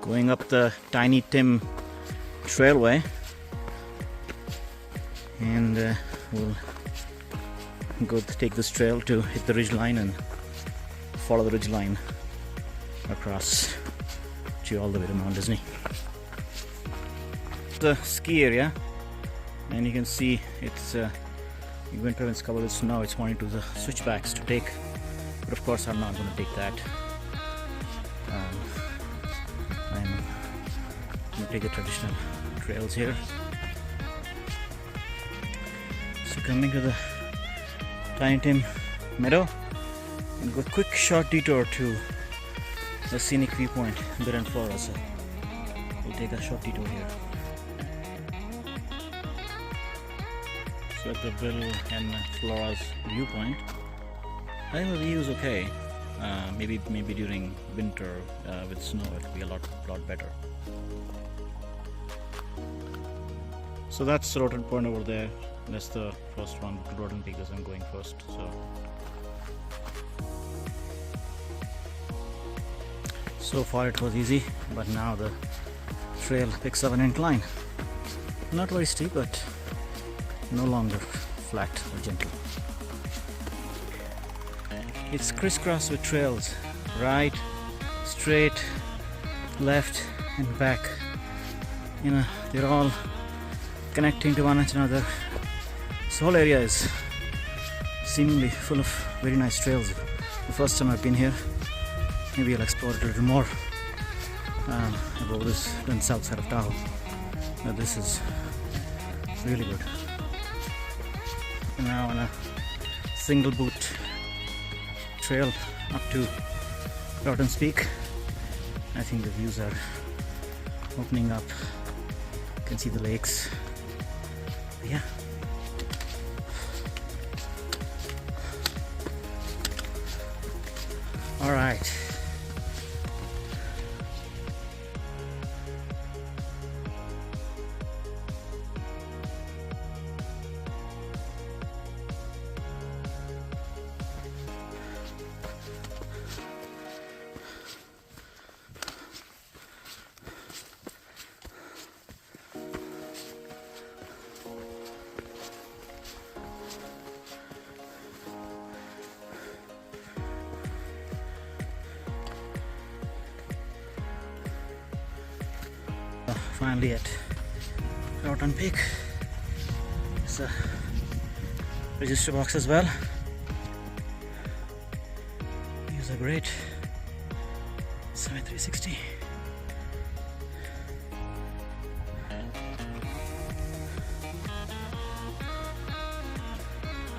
Going up the Tiny Tim Trailway, and we'll take this trail to hit the ridge line and follow the ridge line across to all the way to Mount Disney. The ski area, and you can see it's winter when it's covered with snow. It's pointing to the switchbacks to take, but of course I'm not going to take that. I'm going to take the traditional trails here. So coming to the Tiny Tim Meadow, and go a quick short detour to the scenic viewpoint there and Flora. So we'll take a short detour here. So at the Bill and Flora's viewpoint, I think the view is okay. Maybe during winter with snow it'll be a lot better. So that's the Rowton Point over there. That's the first one to Rowton Peak as I'm going first. So far it was easy, but now the trail picks up an incline. Not very steep, but no longer flat or gentle. It's crisscrossed with trails, right, straight, left and back. You know, they're all connecting to one another. This whole area is seemingly full of very nice trails. The first time I've been here, maybe I'll explore it a little more. I've always done south side of Tahoe. Now this is really good. Now on a single boot trail up to Rowton Peak. I think the views are opening up. You can see the lakes. But yeah. All right. Finally at Rowton Peak. It's a register box as well. Views are great. 7360.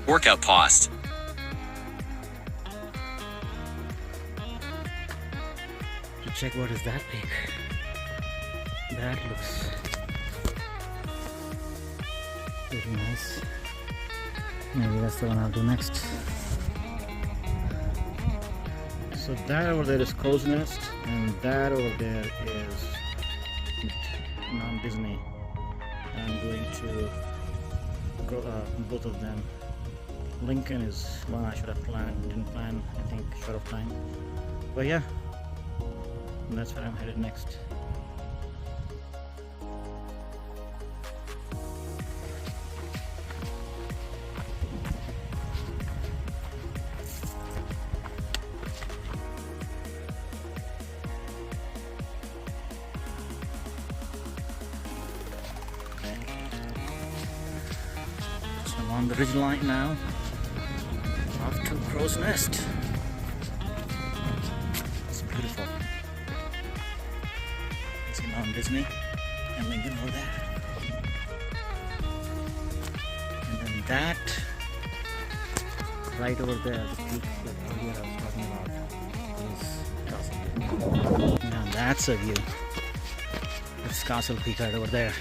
Workout paused. To check what is that peak. That looks pretty nice. Maybe that's the one I'll do next. So that over there is Crow's Nest, and that over there is Mount Disney. I'm going to go both of them. Lincoln is one I should have didn't plan, I think, short of time. But yeah, that's where I'm headed next. I'm on the ridge line now, off to Crow's Nest. It's beautiful. See Mount Disney and Lincoln over there. And then that right over there, the peak that earlier I was talking about, is Castle Peak. Now that's a view. It's Castle Peak right over there.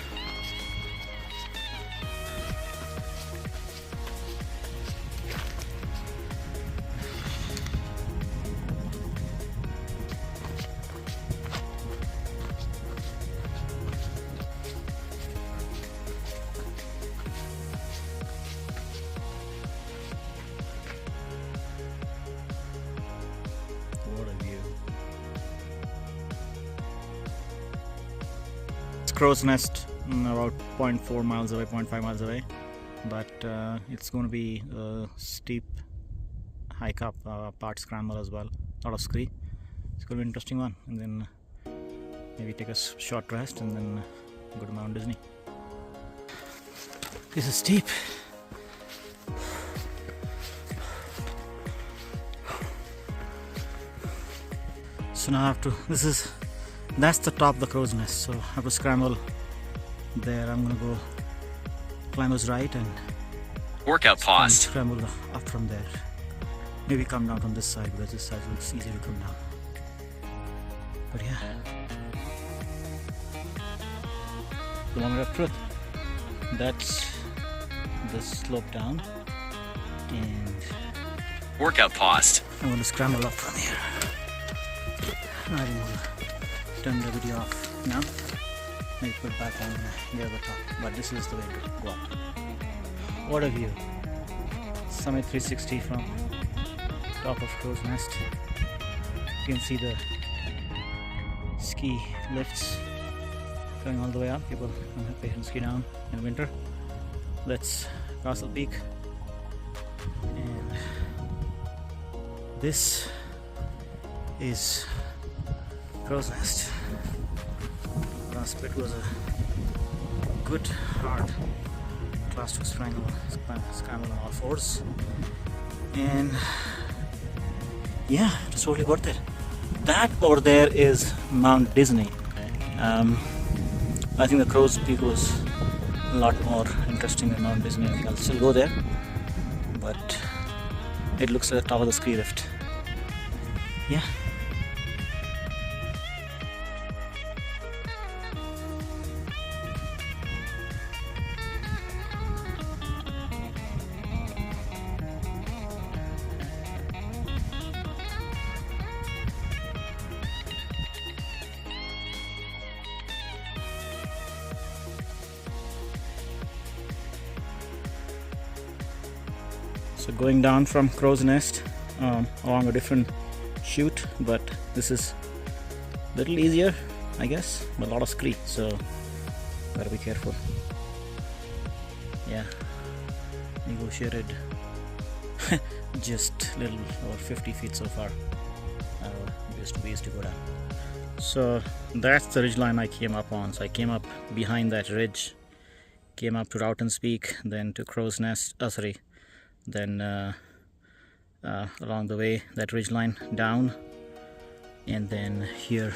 What a view. Crow's Nest, about 0.4 miles away, 0.5 miles away, but it's going to be a steep hike up, part scramble as well, a lot of scree. It's going to be an interesting one, and then maybe take a short rest and then go to Mount Disney. This is steep. So now I have to, that's the top of the Crow's Nest, so I have to scramble there. I'm gonna go climb this right and workout paused. Scramble up from there. Maybe come down from this side because this side looks easier to come down. But yeah, the moment of truth. That's the slope down, and workout paused. I'm going to scramble up from here. I didn't want to turn the video off now. Maybe put it back on near the top. But this is the way to go up. What a view! Summit 360 from top of Crow's Nest. You can see the ski lifts going all the way up. People don't have patience to ski down in winter. That's Castle Peak, and this is Crow's Nest. Last bit was a good hard class 2 scramble on all fours, and yeah, it's totally worth it. That over there is Mount Disney. I think the Crow's Peak was a lot more interesting than Mount Disney. I think I'll still go there, but it looks like the top of the ski lift. Yeah. So going down from Crow's Nest along a different chute, but this is a little easier, I guess, but a lot of scree, so gotta be careful. Yeah, negotiated just a little over 50 feet so far. Just ways to go down. So that's the ridge line I came up on. So I came up behind that ridge, came up to Rowton Peak, then to Crow's Nest. Then along the way that ridge line down, and then here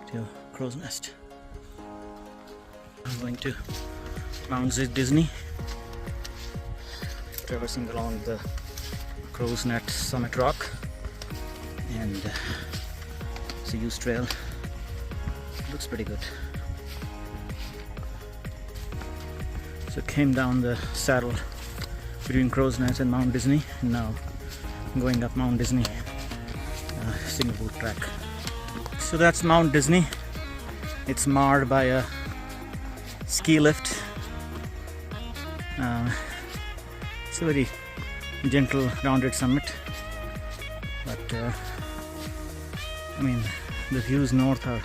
to Crow's Nest. I'm going to Mount Disney, traversing along the Crow's Nest Summit Rock, and it's a used trail. Looks pretty good. So came down the saddle between Crow's Nest and Mount Disney, and now I'm going up Mount Disney single boot track. So that's Mount Disney. It's marred by a ski lift. It's a very gentle rounded summit, but I mean the views north are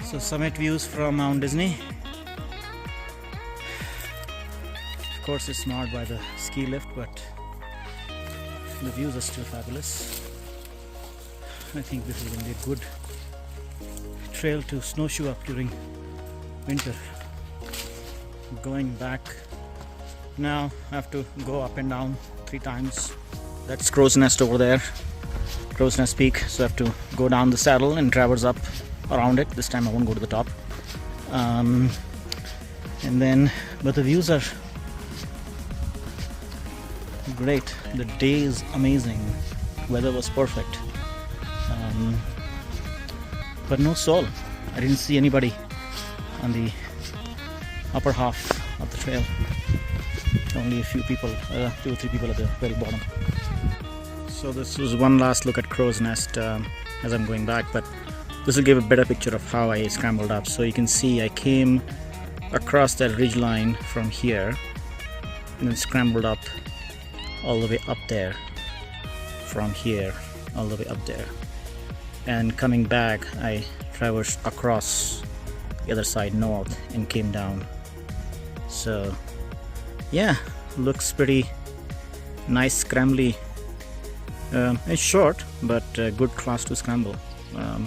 so summit views from Mount Disney. Of course it's marred by the ski lift, but the views are still fabulous. I think this is going to be a good trail to snowshoe up during winter. Going back now, I have to go up and down 3 times. That's Crow's Nest over there, Crow's Nest Peak, so I have to go down the saddle and traverse up around it. This time I won't go to the top. And then, but the views are great. The day is amazing. Weather was perfect. But no soul. I didn't see anybody on the upper half of the trail. Only a few people, 2 or 3 people at the very bottom. So this was one last look at Crow's Nest as I'm going back, but this will give a better picture of how I scrambled up. So you can see I came across that ridge line from here and then scrambled up all the way up there, from here all the way up there, and coming back I traversed across the other side north and came down. So yeah, looks pretty nice, scrambly. It's short, but good class 2 scramble. I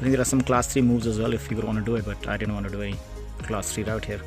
think there are some class 3 moves as well if you would want to do it, but I didn't want to do any class 3 route here.